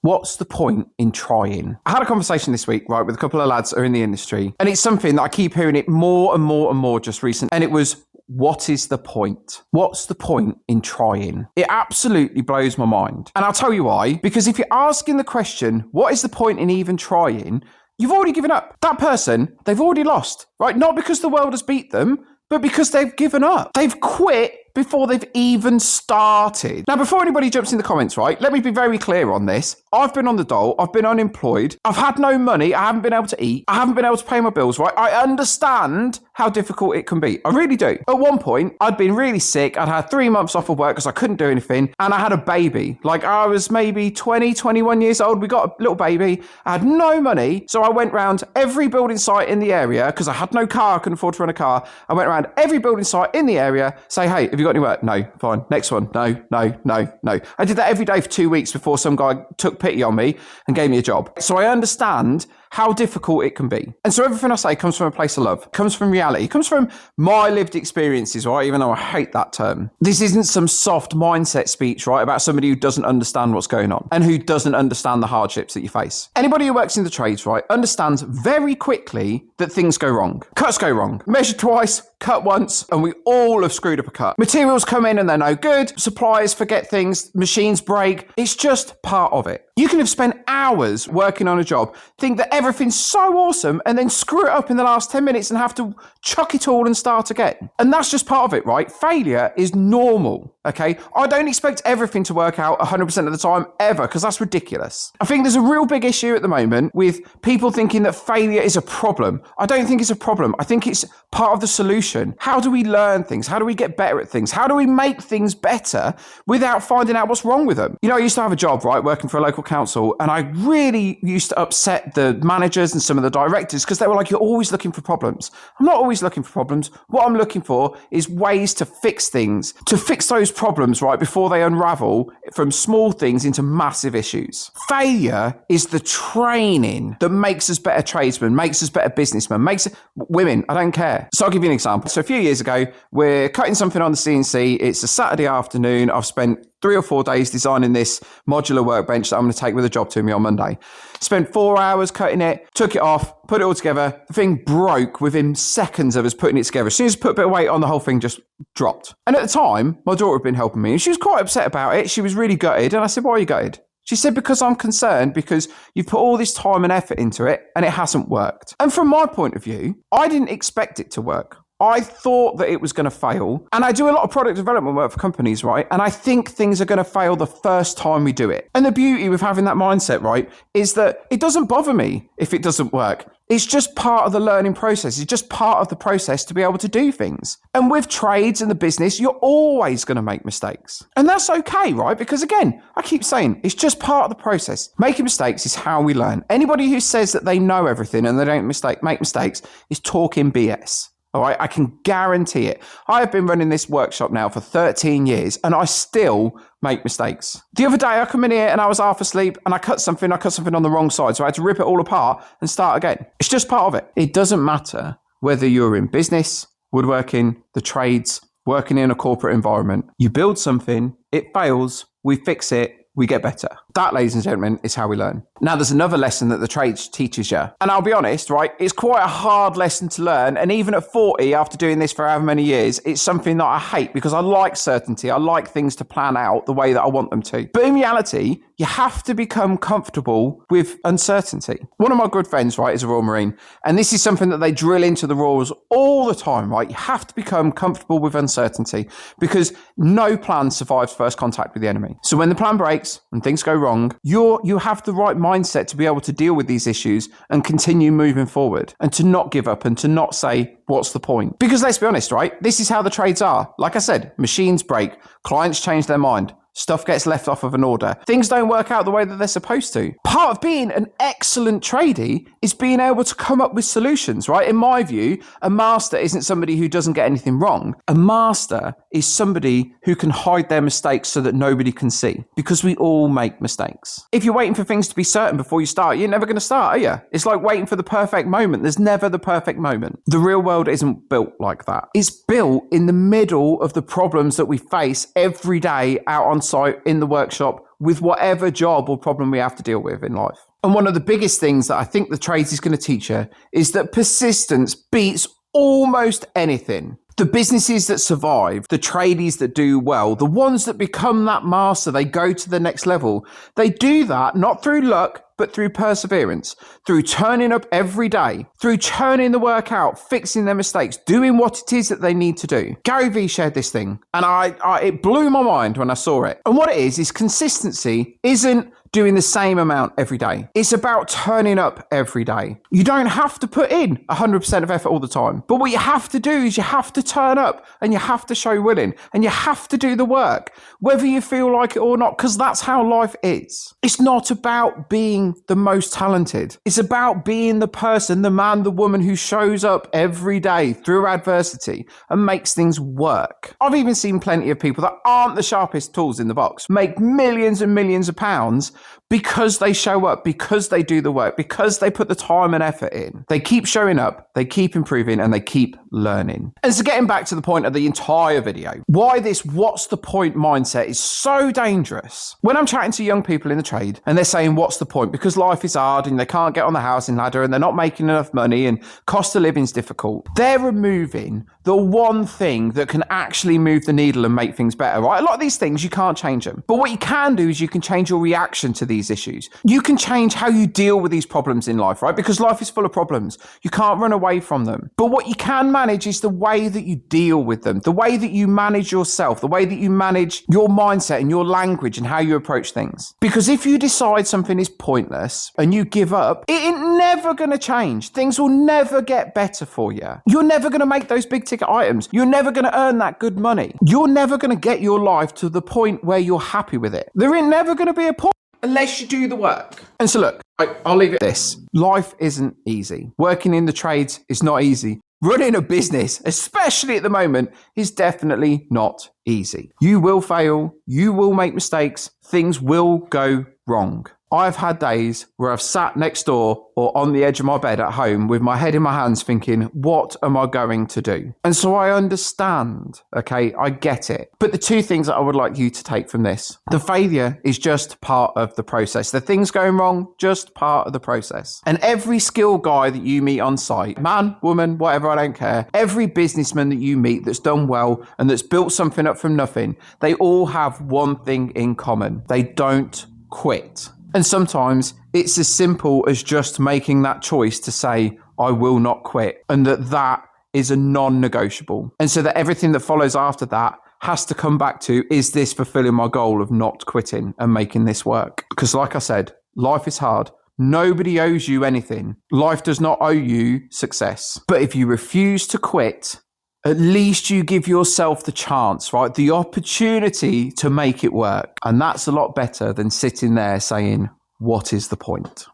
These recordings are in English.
What's the point in trying? I had a conversation this week, right, with a couple of lads that are in the industry, and it's something that I keep hearing it more and more and more just recently, and it was, what is the point? What's the point in trying? It absolutely blows my mind. And I'll tell you why. Because if you're asking the question, what is the point in even trying? You've already given up. That person, they've already lost, right? Not because the world has beat them, but because they've given up. They've quit before they've even started. Now, before anybody jumps in the comments, right, let me be very clear on this. I've been on the dole. I've been unemployed. I've had no money. I haven't been able to eat. I haven't been able to pay my bills, right? I understand how difficult it can be. I really do. At one point, I'd been really sick. I'd had 3 months off of work because I couldn't do anything. And I had a baby. Like, I was maybe 20, 21 years old. We got a little baby. I had no money. So I went round every building site in the area because I had no car. I couldn't afford to rent a car. I went around every building site in the area, say, hey, have you got any work? No. Fine. Next one. No. I did that every day for 2 weeks before some guy took pity on me and gave me a job. So I understand how difficult it can be. And so everything I say comes from a place of love, comes from reality, comes from my lived experiences, right? Even though I hate that term. This isn't some soft mindset speech, right? About somebody who doesn't understand what's going on and who doesn't understand the hardships that you face. Anybody who works in the trades, right, understands very quickly that things go wrong. Cuts go wrong. Measure twice, cut once, and we all have screwed up a cut. Materials come in and they're no good. Suppliers forget things. Machines break. It's just part of it. You can have spent hours working on a job, think that everything's so awesome, and then screw it up in the last 10 minutes and have to chuck it all and start again. And that's just part of it, right? Failure is normal, okay? I don't expect everything to work out 100% of the time ever, because that's ridiculous. I think there's a real big issue at the moment with people thinking that failure is a problem. I don't think it's a problem. I think it's part of the solution. How do we learn things? How do we get better at things? How do we make things better without finding out what's wrong with them? You know, I used to have a job, right, working for a local council, and I really used to upset the managers and some of the directors because they were like, you're always looking for problems. I'm not always looking for problems. What I'm looking for is ways to fix things, to fix those problems, right, before they unravel from small things into massive issues. Failure is the training that makes us better tradesmen, makes us better businessmen, makes women, I don't care. So I'll give you an example. So a few years ago, we're cutting something on the CNC. It's a Saturday afternoon. I've spent 3 or 4 days designing this modular workbench that I'm going to take with a job to me on Monday. Spent 4 hours cutting it, took it off, put it all together. The thing broke within seconds of us putting it together. As soon as I put a bit of weight on, the whole thing just dropped. And at the time, my daughter had been helping me and she was quite upset about it. She was really gutted. And I said, why are you gutted? She said, because I'm concerned because you've put all this time and effort into it and it hasn't worked. And from my point of view, I didn't expect it to work. I thought that it was going to fail. And I do a lot of product development work for companies, right? And I think things are going to fail the first time we do it. And the beauty with having that mindset, right, is that it doesn't bother me if it doesn't work. It's just part of the learning process. It's just part of the process to be able to do things. And with trades and the business, you're always going to make mistakes. And that's okay, right? Because again, I keep saying, it's just part of the process. Making mistakes is how we learn. Anybody who says that they know everything and they don't make mistakes is talking BS. All right, I can guarantee it. I have been running this workshop now for 13 years and I still make mistakes. The other day I come in here and I was half asleep and I cut something on the wrong side. So I had to rip it all apart and start again. It's just part of it. It doesn't matter whether you're in business, woodworking, the trades, working in a corporate environment. You build something, it fails, we fix it, we get better. That, ladies and gentlemen, is how we learn. Now, there's another lesson that the trades teaches you. And I'll be honest, right, it's quite a hard lesson to learn. And even at 40, after doing this for however many years, it's something that I hate because I like certainty. I like things to plan out the way that I want them to. But in reality, you have to become comfortable with uncertainty. One of my good friends, right, is a Royal Marine. And this is something that they drill into the Royals all the time, right? You have to become comfortable with uncertainty because no plan survives first contact with the enemy. So when the plan breaks and things go wrong, you have the right mindset to be able to deal with these issues and continue moving forward and to not give up and to not say, what's the point? Because let's be honest, right? This is how the trades are. Like I said, machines break, clients change their mind. Stuff gets left off of an order. Things don't work out the way that they're supposed to. Part of being an excellent tradie is being able to come up with solutions, right? In my view, a master isn't somebody who doesn't get anything wrong. A master is somebody who can hide their mistakes so that nobody can see, because we all make mistakes. If you're waiting for things to be certain before you start, you're never going to start, are you? It's like waiting for the perfect moment. There's never the perfect moment. The real world isn't built like that. It's built in the middle of the problems that we face every day out on site, in the workshop, with whatever job or problem we have to deal with in life. And one of the biggest things that I think the trades is going to teach you is that persistence beats almost anything. The businesses that survive, the tradies that do well, the ones that become that master, they go to the next level. They do that not through luck, but through perseverance, through turning up every day, through churning the work out, fixing their mistakes, doing what it is that they need to do. Gary Vee shared this thing, and it blew my mind when I saw it. And what it is consistency isn't doing the same amount every day. It's about turning up every day. You don't have to put in 100% of effort all the time. But what you have to do is you have to turn up and you have to show willing and you have to do the work, whether you feel like it or not, because that's how life is. It's not about being the most talented. It's about being the person, the man, the woman who shows up every day through adversity and makes things work. I've even seen plenty of people that aren't the sharpest tools in the box make millions and millions of pounds because they show up, because they do the work, because they put the time and effort in. They keep showing up, they keep improving, and they keep learning. And so getting back to the point of the entire video, why this what's the point mindset is so dangerous. When I'm chatting to young people in the trade and they're saying what's the point because life is hard and they can't get on the housing ladder and they're not making enough money and cost of living is difficult, they're removing the one thing that can actually move the needle and make things better, right? A lot of these things, you can't change them. But what you can do is you can change your reaction to these issues. You can change how you deal with these problems in life, right? Because life is full of problems. You can't run away from them. But what you can manage is the way that you deal with them, the way that you manage yourself, the way that you manage your mindset and your language and how you approach things. Because if you decide something is pointless and you give up, it ain't never going to change. Things will never get better for you. You're never going to make those big ticket items. You're never going to earn that good money. You're never going to get your life to the point where you're happy with it. There ain't never going to be a point unless you do the work. And so look, I'll leave it at this. Life isn't easy. Working in the trades is not easy. Running a business, especially at the moment, is definitely not easy. You will fail. You will make mistakes. Things will go wrong. I've had days where I've sat next door or on the edge of my bed at home with my head in my hands thinking, what am I going to do? And so I understand, okay, I get it. But the two things that I would like you to take from this, the failure is just part of the process. The things going wrong, just part of the process. And every skill guy that you meet on site, man, woman, whatever, I don't care, every businessman that you meet that's done well and that's built something up from nothing, they all have one thing in common. They don't quit. And sometimes it's as simple as just making that choice to say, I will not quit, and that is a non-negotiable. And so that everything that follows after that has to come back to, is this fulfilling my goal of not quitting and making this work? Because like I said, life is hard. Nobody owes you anything. Life does not owe you success. But if you refuse to quit, at least you give yourself the chance, right? The opportunity to make it work. And that's a lot better than sitting there saying, what is the point?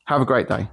Have a great day.